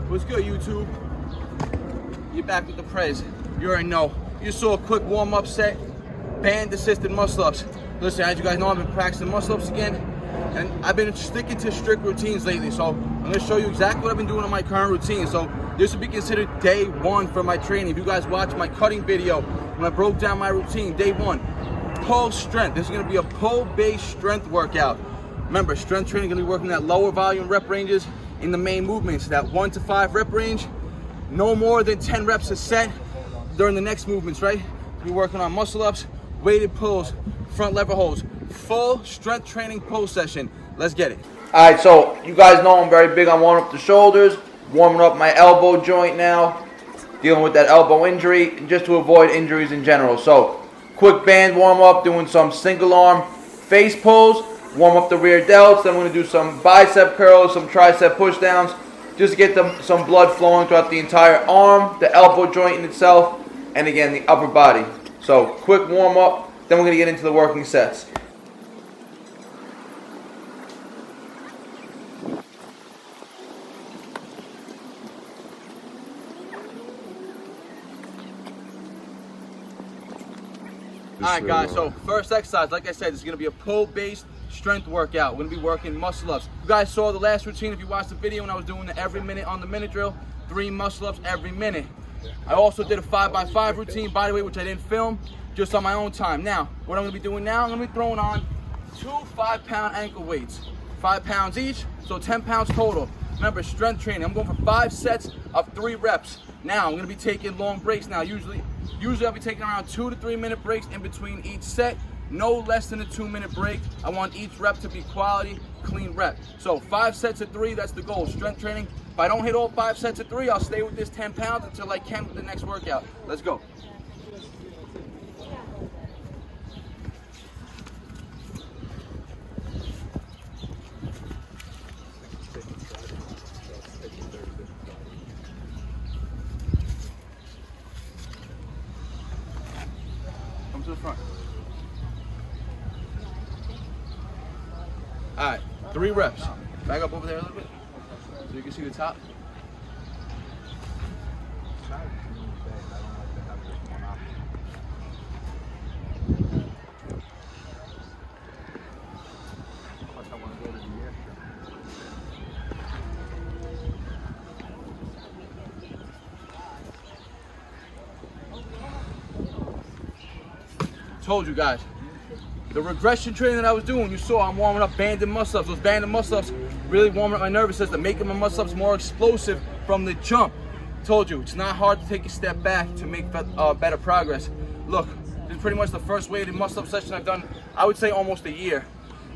What's good, YouTube? You're back with the Prez. You already know. You saw a quick warm-up set, band-assisted muscle-ups. Listen, as you guys know, I've been practicing muscle-ups again, and I've been sticking to strict routines lately. So I'm going to show you exactly what I've been doing on my current routine. So this would be considered day one for my training. If you guys watch my cutting video, when I broke down my routine, day one, pull strength. This is going to be a pull-based strength workout. Remember, strength training is going to be working at lower volume rep ranges in the main movements, that 1 to 5 rep range, no more than 10 reps a set during the next movements, right? We're working on muscle ups, weighted pulls, front lever holds, full strength training pull session. Let's get it. All right, so you guys know I'm very big on warming up the shoulders, warming up my elbow joint now, dealing with that elbow injury, just to avoid injuries in general. So quick band warm up, doing some single arm face pulls, warm up the rear delts, then I'm going to do some bicep curls, some tricep push downs, just to get some blood flowing throughout the entire arm, the elbow joint in itself, and again the upper body. So quick warm up, then we're going to get into the working sets. Alright guys, so first exercise, like I said, is going to be a pull-based strength workout. We're going to be working muscle ups. You guys saw the last routine if you watched the video when I was doing the every minute on the minute drill, 3 muscle ups every minute. I also did a 5x5 routine, bodyweight, which I didn't film, just on my own time. Now, what I'm going to be doing now, I'm going to be throwing on 2 5-pound ankle weights, 5 pounds each, so 10 pounds total. Remember, strength training, I'm going for 5 sets of 3 reps. Now, I'm going to be taking long breaks now. Usually I'll be taking around 2 to 3 minute breaks in between each set. No less than a 2-minute break. I want each rep to be quality, clean rep. So 5 sets of 3, that's the goal, strength training. If I don't hit all 5 sets of 3, I'll stay with this 10 pounds until I can with the next workout. Let's go. Come to the front. All right, 3 reps. Back up over there a little bit so you can see the top. Told you guys. The regression training that I was doing, you saw I'm warming up banded muscle ups. Those banded muscle ups really warming up my nervous system, making my muscle ups more explosive from the jump. Told you, it's not hard to take a step back to make better progress. Look, this is pretty much the first weighted muscle up session I've done, I would say almost a year.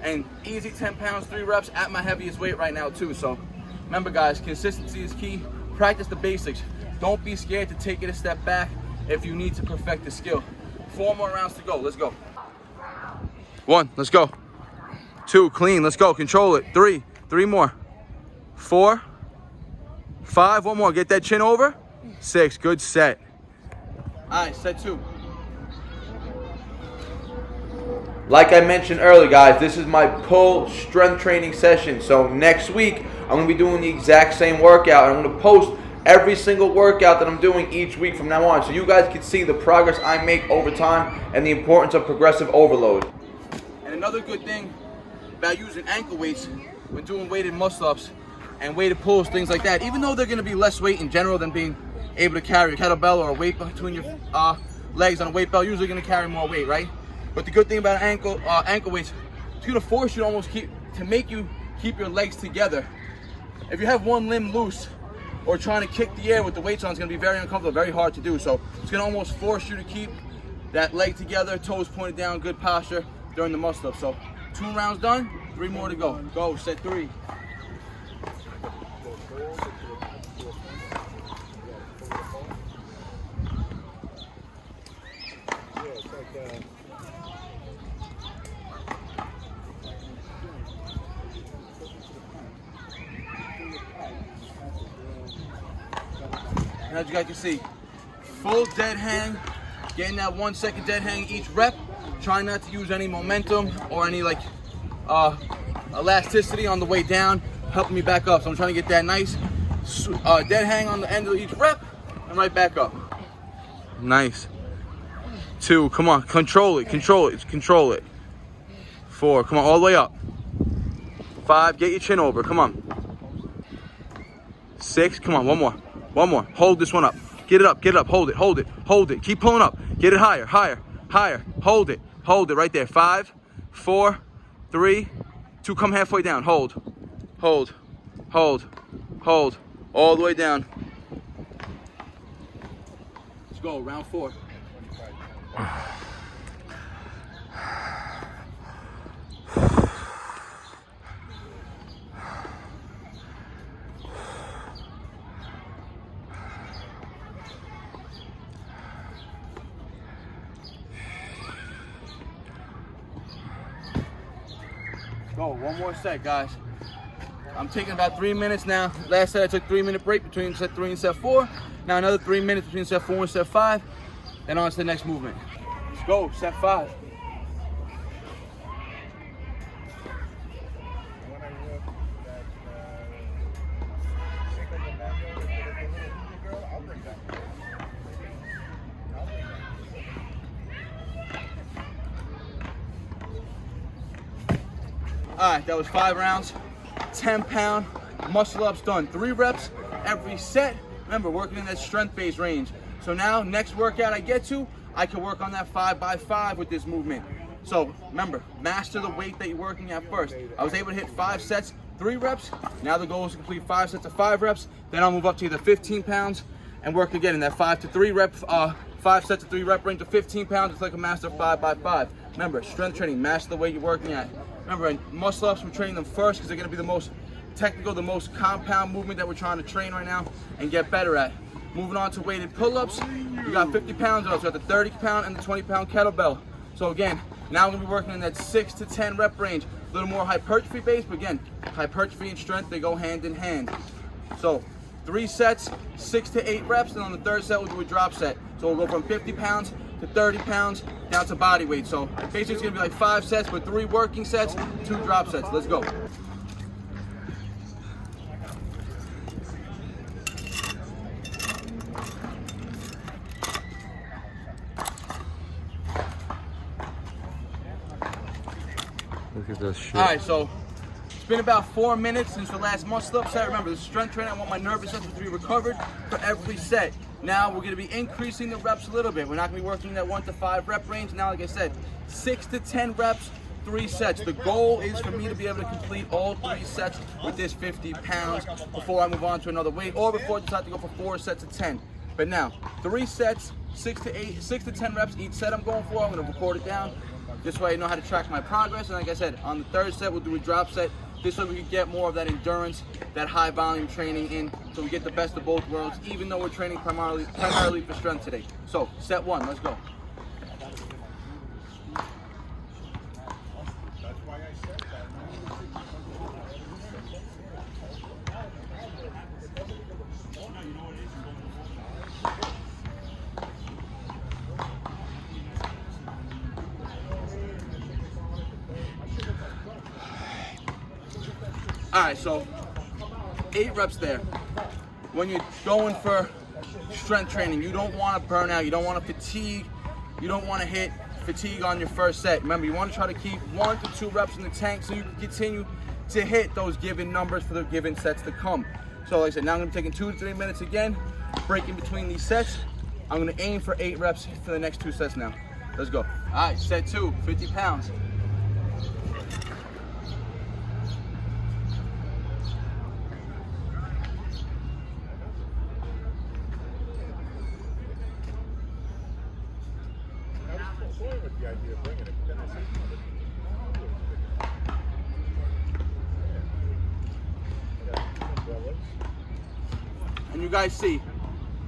And easy 10 pounds, 3 reps at my heaviest weight right now too. So remember guys, consistency is key. Practice the basics. Don't be scared to take it a step back if you need to perfect the skill. 4 more rounds to go, let's go. 1, let's go. 2, clean, let's go, control it. 3 more. 4, 5, 1 more, get that chin over. 6, good set. All right, set 2. Like I mentioned earlier, guys, this is my pull strength training session. So next week, I'm gonna be doing the exact same workout. I'm gonna post every single workout that I'm doing each week from now on, so you guys can see the progress I make over time and the importance of progressive overload. And another good thing about using ankle weights when doing weighted muscle ups and weighted pulls, things like that, even though they're going to be less weight in general than being able to carry a kettlebell or a weight between your legs on a weight belt, usually going to carry more weight, right? But the good thing about ankle weights, it's going to force you to almost make you keep your legs together. If you have one limb loose or trying to kick the air with the weights on, it's going to be very uncomfortable, very hard to do. So it's going to almost force you to keep that leg together, toes pointed down, good posture during the muscle up. So 2 rounds done, 3 more to go. Go, set 3. And as you guys can see, full dead hang, getting that 1 second dead hang each rep. Trying not to use any momentum or any elasticity on the way down, helping me back up. So I'm trying to get that nice dead hang on the end of each rep, and right back up. Nice. 2, come on, control it, control it, control it. 4, come on, all the way up. 5, get your chin over, come on. 6, come on, one more, hold this one up. Get it up, hold it, hold it, hold it. Keep pulling up, get it higher, higher, higher. Hold it right there. 5, 4, 3, 2, come halfway down, hold, hold, hold, hold, all the way down. Let's go, round 4. Go, one more set, guys. I'm taking about 3 minutes now. Last set I took 3-minute break between set 3 and set 4. Now another 3 minutes between set 4 and set 5. And on to the next movement. Let's go, set 5. All right, that was 5 rounds, 10-pound muscle ups done. 3 reps every set. Remember, working in that strength-based range. So now, next workout I get to, I can work on that 5x5 with this movement. So remember, master the weight that you're working at first. I was able to hit 5 sets, 3 reps. Now the goal is to complete 5 sets of 5 reps. Then I'll move up to either 15 pounds and work again in that 5 to 3 rep, 5 sets of 3 rep range to 15 pounds. It's like a master 5x5. Remember, strength training, master the weight you're working at. Remember, in muscle ups, we're training them first because they're going to be the most technical, the most compound movement that we're trying to train right now and get better at. Moving on to weighted pull-ups, you got 50 pounds of those. You got the 30 pound and the 20 pound kettlebell. So again, now we're going to be working in that 6 to 10 rep range. A little more hypertrophy based, but again, hypertrophy and strength, they go hand in hand. So 3 sets, 6 to 8 reps, and on the 3rd set, we'll do a drop set. So we'll go from 50 pounds to 30 pounds down to body weight. So basically it's gonna be like 5 sets, but 3 working sets, 2 drop sets. Let's go. Look at this shit. All right, so it's been about 4 minutes since the last muscle up set. Remember, the strength training, I want my nervous system to be recovered for every set. Now we're gonna be increasing the reps a little bit. We're not gonna be working in that 1 to 5 rep range. Now, like I said, 6 to 10 reps, 3 sets. The goal is for me to be able to complete all 3 sets with this 50 pounds before I move on to another weight, or before I decide to go for 4 sets of 10. But now, 3 sets, 6 to 10 reps each set I'm going for. I'm gonna record it down. This way I know how to track my progress. And like I said, on the 3rd set, we'll do a drop set. This way we can get more of that endurance, that high volume training in, so we get the best of both worlds, even though we're training primarily for strength today. So, set 1, let's go. All right, so 8 reps there. When you're going for strength training, you don't want to burn out, you don't want to fatigue, you don't want to hit fatigue on your first set. Remember, you want to try to keep 1 to 2 reps in the tank so you can continue to hit those given numbers for the given sets to come. So like I said, now I'm going to be taking 2 to 3 minutes again, breaking between these sets. I'm going to aim for 8 reps for the next 2 sets now. Let's go. All right, set 2, 50 pounds. With the idea of bringing it, but then I said, and you guys see,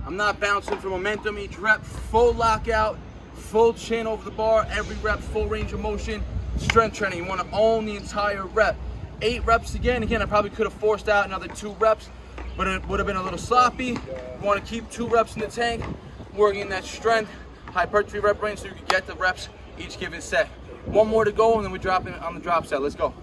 I'm not bouncing for momentum each rep. Full lockout, full chin over the bar, every rep, full range of motion. Strength training, you want to own the entire rep. 8 reps again. Again, I probably could have forced out another 2 reps, but it would have been a little sloppy. You want to keep 2 reps in the tank, working that strength, hypertrophy rep range so you can get the reps each given set. 1 more to go, and then we're dropping on the drop set. Let's go. All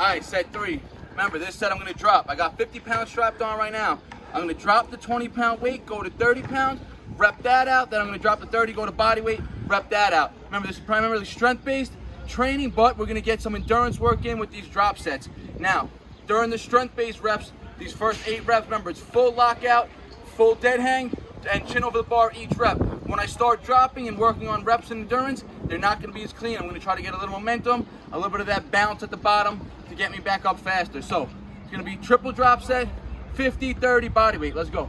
right, set 3. Remember, this set I'm gonna drop. I got 50 pounds strapped on right now. I'm gonna drop the 20-pound weight, go to 30 pounds, rep that out. Then I'm gonna drop the 30, go to body weight, rep that out. Remember, this is primarily strength-based training, but we're gonna get some endurance work in with these drop sets. Now, during the strength-based reps, these first 8 reps, remember, it's full lockout, full dead hang, and chin over the bar each rep. When I start dropping and working on reps and endurance, they're not gonna be as clean. I'm gonna try to get a little momentum, a little bit of that bounce at the bottom to get me back up faster. So, it's gonna be triple drop set, 50, 30 body weight. Let's go.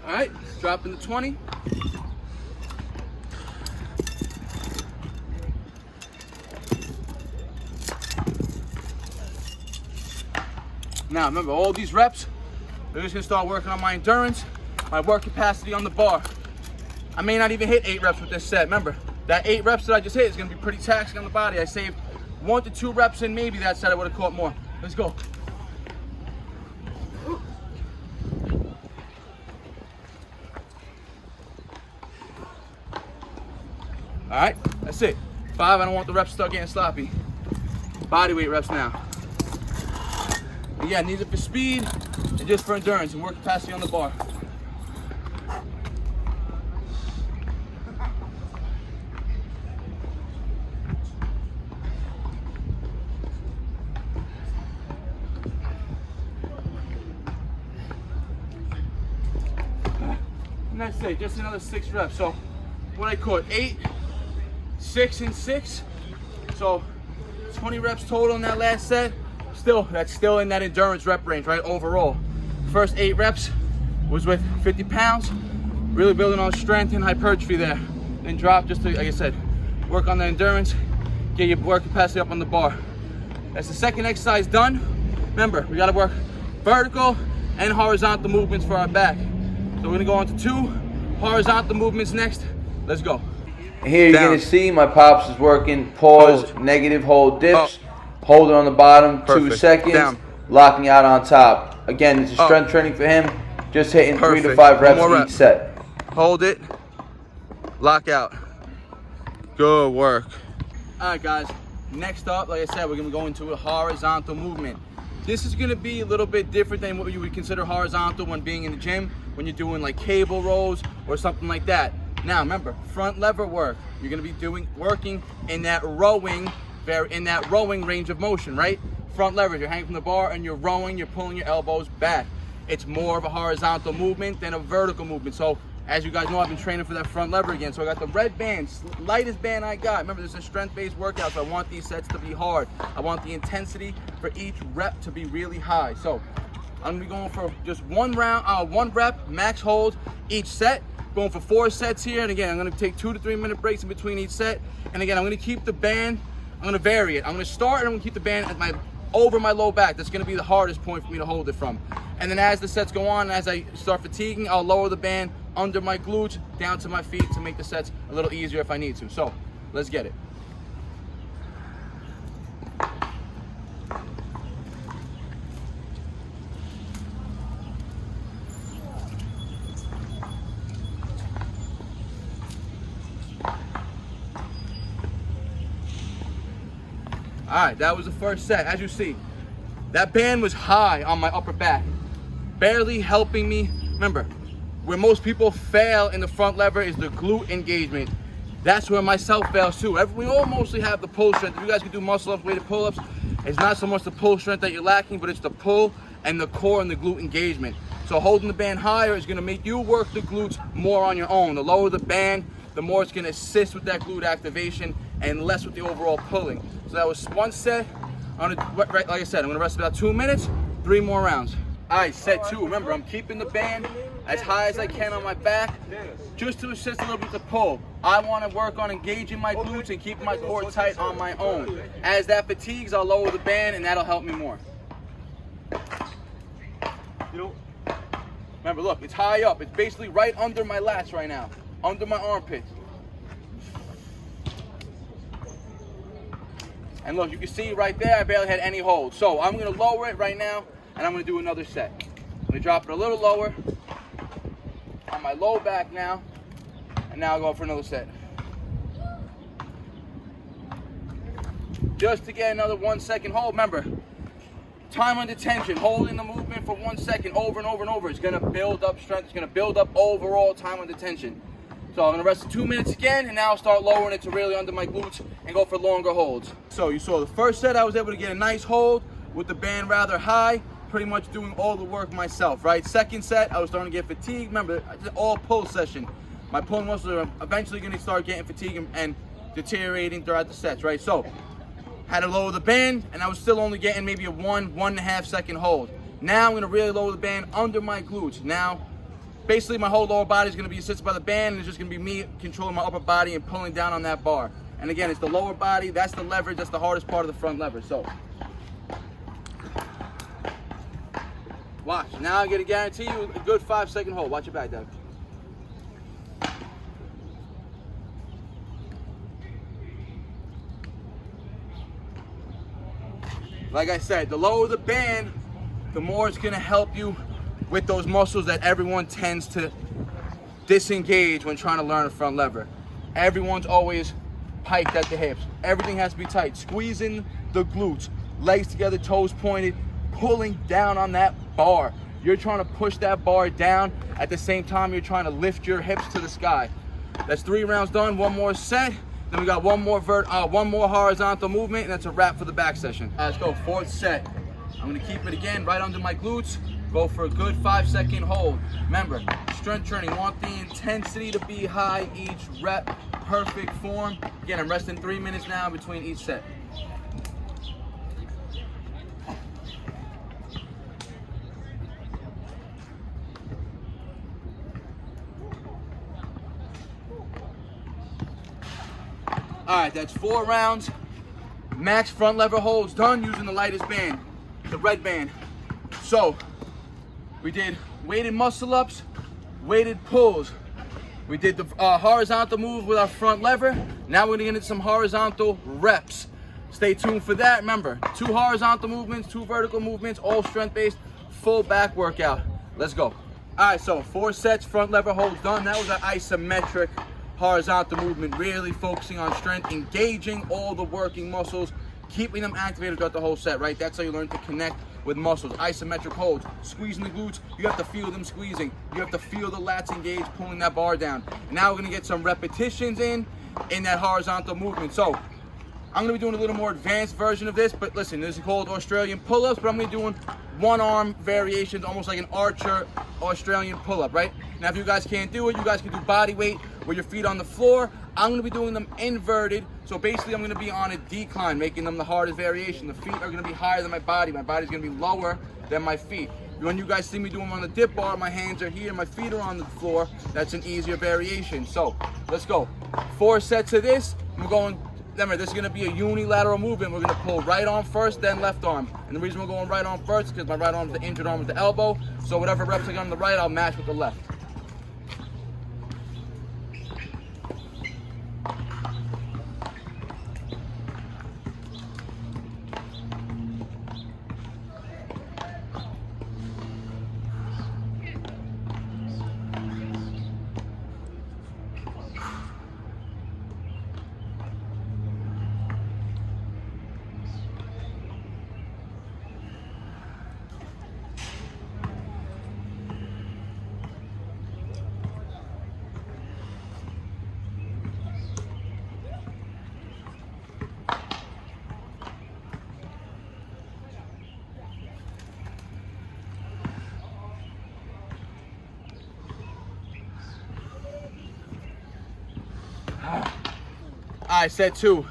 All right, dropping the 20. Now, remember, all these reps, we're just gonna start working on my endurance, my work capacity on the bar. I may not even hit 8 reps with this set. Remember, that 8 reps that I just hit is gonna be pretty taxing on the body. I saved 1 to 2 reps in maybe that set I would've caught more. Let's go. All right, that's it. 5, I don't want the reps to start getting sloppy. Body weight reps now. Again, these are for speed and just for endurance and work capacity on the bar. And that's it, just another 6 reps. So what I caught, 8, 6, and 6. So 20 reps total in that last set. Still, that's still in that endurance rep range, right? Overall, first 8 reps was with 50 pounds, really building on strength and hypertrophy there. Then drop just to, like I said, work on the endurance, get your work capacity up on the bar. That's the second exercise done. Remember, we gotta work vertical and horizontal movements for our back. So we're gonna go on to 2 horizontal movements next. Let's go. Here you're gonna see my pops is working pause, negative hold dips. Hold it on the bottom, 2 seconds, down. locking out on top. Again, this is strength training for him, just hitting 3 to 5 reps each set. Hold it, lock out. Good work. All right, guys, next up, like I said, we're gonna go into a horizontal movement. This is gonna be a little bit different than what you would consider horizontal when being in the gym, when you're doing like cable rolls or something like that. Now, remember, front lever work. You're gonna be working in that rowing range of motion, right? Front leverage, you're hanging from the bar and you're rowing, you're pulling your elbows back. It's more of a horizontal movement than a vertical movement. So as you guys know, I've been training for that front lever again. So I got the red band, lightest band I got. Remember, this is a strength-based workout, so I want these sets to be hard. I want the intensity for each rep to be really high. So I'm gonna be going for just 1 rep, max hold each set. Going for 4 sets here. And again, I'm gonna take 2 to 3 minute breaks in between each set. And again, I'm gonna keep the band, I'm gonna vary it. I'm gonna start and I'm gonna keep the band at over my low back. That's gonna be the hardest point for me to hold it from. And then as the sets go on, as I start fatiguing, I'll lower the band under my glutes, down to my feet to make the sets a little easier if I need to. So, let's get it. All right, that was the first set. As you see, that band was high on my upper back, barely helping me. Remember, where most people fail in the front lever is the glute engagement. That's where myself fails too. We all mostly have the pull strength. If you guys can do muscle ups, weighted pull-ups, it's not so much the pull strength that you're lacking, but it's the pull and the core and the glute engagement. So holding the band higher is gonna make you work the glutes more on your own. The lower the band, the more it's gonna assist with that glute activation and less with the overall pulling. So that was 1 set. Like I said, I'm gonna rest about 2 minutes, 3 more rounds. All right, set 2. Remember, I'm keeping the band as high as I can on my back, just to assist a little bit with the pull. I wanna work on engaging my glutes and keeping my core tight on my own. As that fatigues, I'll lower the band and that'll help me more. Remember, look, it's high up. It's basically right under my lats right now, under my armpits. And look, you can see right there, I barely had any hold. So I'm gonna lower it right now, and I'm gonna do another set. I'm gonna drop it a little lower on my low back now, and now I'll go for another set. Just to get another 1 second hold. Remember, time under tension, holding the movement for 1 second over and over and over. It's gonna build up strength, it's gonna build up overall time under tension. So I'm gonna rest 2 minutes again, and now I'll start lowering it to really under my glutes and go for longer holds. So you saw the first set, I was able to get a nice hold with the band rather high, pretty much doing all the work myself, right? Second set, I was starting to get fatigued. Remember, I did all pull session. My pulling muscles are eventually gonna start getting fatigued and deteriorating throughout the sets, right? So, had to lower the band, and I was still only getting maybe a 1.5 second hold. Now I'm gonna really lower the band under my glutes. Now, basically my whole lower body is gonna be assisted by the band, and it's just gonna be me controlling my upper body and pulling down on that bar. And again, it's the lower body, that's the leverage, that's the hardest part of the front lever. So, watch. Now I'm gonna guarantee you a good 5 second hold. Watch your back, Doug. Like I said, the lower the band, the more it's gonna help you with those muscles that everyone tends to disengage when trying to learn a front lever. Everyone's always piked at the hips. Everything has to be tight. Squeezing the glutes, legs together, toes pointed, pulling down on that bar. You're trying to push that bar down. At the same time, you're trying to lift your hips to the sky. That's 3 rounds done, 1 more set. Then we got one more horizontal movement, and that's a wrap for the back session. Let's go, 4th set. I'm gonna keep it again right under my glutes. Go for a good 5 second hold. Remember, strength training, want the intensity to be high each rep, perfect form. Again, I'm resting 3 minutes now between each set. All right, that's 4 rounds. Max front lever holds done using the lightest band, the red band. So, we did weighted muscle ups, weighted pulls. We did the horizontal move with our front lever. Now we're gonna get into some horizontal reps. Stay tuned for that. Remember, 2 horizontal movements, 2 vertical movements, all strength-based, full back workout. Let's go. All right, so 4 sets, front lever holds done. That was an isometric horizontal movement, really focusing on strength, engaging all the working muscles, keeping them activated throughout the whole set, right? That's how you learn to connect with muscles. Isometric holds, squeezing the glutes, you have to feel them squeezing. You have to feel the lats engage, pulling that bar down. And now we're gonna get some repetitions in that horizontal movement. So, I'm gonna be doing a little more advanced version of this, but listen, this is called Australian pull-ups, but I'm gonna be doing 1-arm variations, almost like an archer Australian pull-up, right? Now, if you guys can't do it, you guys can do body weight with your feet on the floor. I'm gonna be doing them inverted, so basically I'm gonna be on a decline, making them the hardest variation. The feet are gonna be higher than my body. My body's gonna be lower than my feet. When you guys see me doing them on the dip bar, my hands are here, my feet are on the floor. That's an easier variation. So, let's go. 4 sets of this. I'm going, remember, this is gonna be a unilateral movement. We're gonna pull right arm first, then left arm. And the reason we're going right arm first is because my right arm is the injured arm with the elbow. So whatever reps I got on the right, I'll match with the left. I said 2.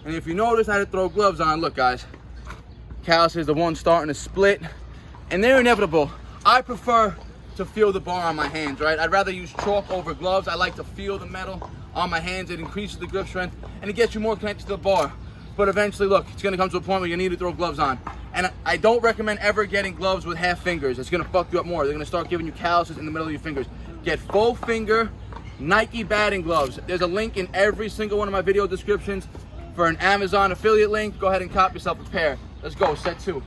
And if you notice, I had to throw gloves on. Look, guys, callus is the one starting to split, and they're inevitable. I prefer to feel the bar on my hands, right? I'd rather use chalk over gloves. I like to feel the metal on my hands. It increases the grip strength, and it gets you more connected to the bar. But eventually, look, it's gonna come to a point where you need to throw gloves on. And I don't recommend ever getting gloves with half fingers. It's gonna fuck you up more. They're gonna start giving you calluses in the middle of your fingers. Get full finger Nike batting gloves. There's a link in every single one of my video descriptions for an Amazon affiliate link. Go ahead and cop yourself a pair. Let's go, set 2.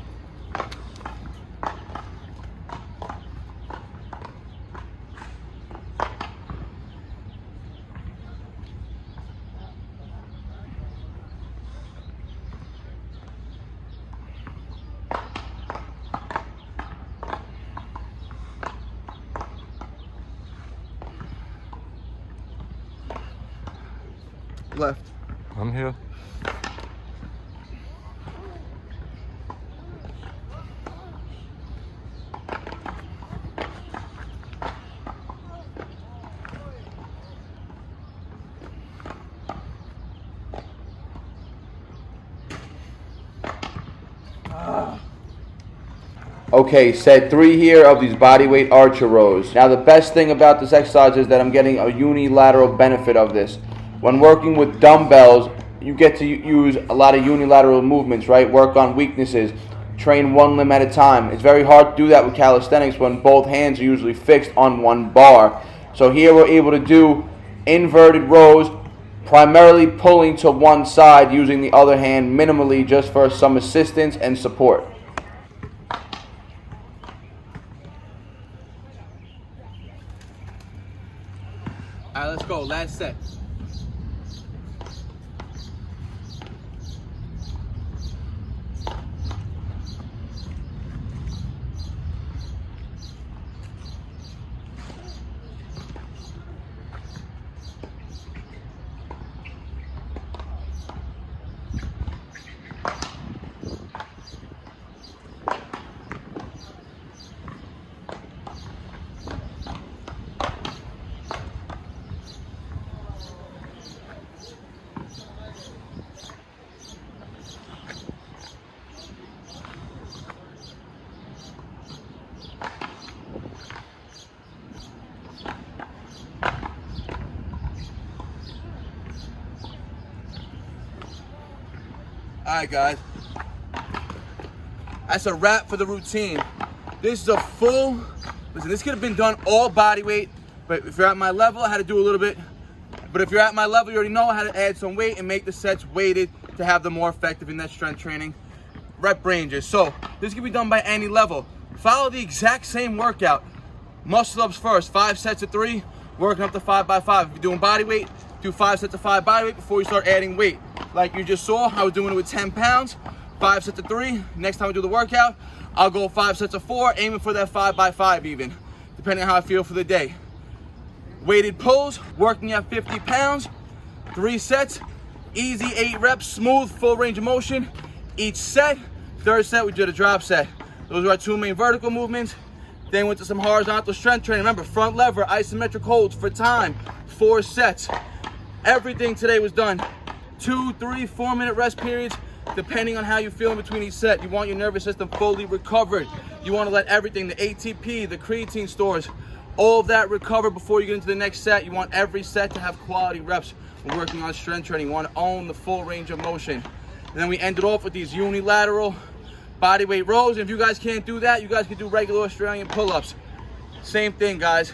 Left. I'm here. Okay, set 3 here of these bodyweight archer rows. Now the best thing about this exercise is that I'm getting a unilateral benefit of this. When working with dumbbells, you get to use a lot of unilateral movements, right? Work on weaknesses, train one limb at a time. It's very hard to do that with calisthenics when both hands are usually fixed on one bar. So here we're able to do inverted rows, primarily pulling to one side, using the other hand minimally just for some assistance and support. All right, let's go, last set. Alright guys, that's a wrap for the routine. This is a full, listen, this could have been done all body weight, but if you're at my level, I had to do a little bit. But if you're at my level, you already know how to add some weight and make the sets weighted to have them more effective in that strength training rep ranges. So this can be done by any level. Follow the exact same workout. Muscle ups first, 5 sets of 3, working up to 5x5. If you're doing body weight, do 5 sets of 5 body weight before you start adding weight. Like you just saw, I was doing it with 10 pounds, 5 sets of 3. Next time I do the workout, I'll go 5 sets of 4, aiming for that 5x5 even, depending on how I feel for the day. Weighted pulls, working at 50 pounds, 3 sets, easy 8 reps, smooth, full range of motion. Each set, third set, we did a drop set. Those are our 2 main vertical movements. Then went to some horizontal strength training. Remember, front lever, isometric holds for time, 4 sets. Everything today was done. 2, 3, 4 minute rest periods, depending on how you feel in between each set. You want your nervous system fully recovered. You want to let everything, the ATP, the creatine stores, all of that recover before you get into the next set. You want every set to have quality reps. We're working on strength training. You want to own the full range of motion. And then we ended off with these unilateral bodyweight rows. And if you guys can't do that, you guys can do regular Australian pull-ups. Same thing, guys.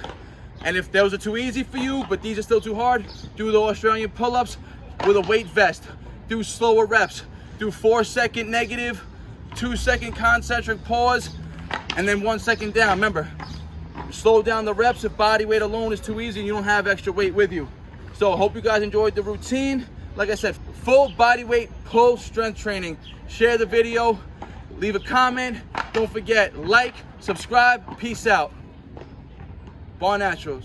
And if those are too easy for you, but these are still too hard, do the Australian pull-ups with a weight vest. Do slower reps. Do 4-second negative, 2-second concentric pause, and then 1 second down. Remember, slow down the reps if body weight alone is too easy and you don't have extra weight with you. So I hope you guys enjoyed the routine. Like I said, full body weight pull strength training. Share the video, leave a comment. Don't forget, like, subscribe. Peace out. BARNATURALS.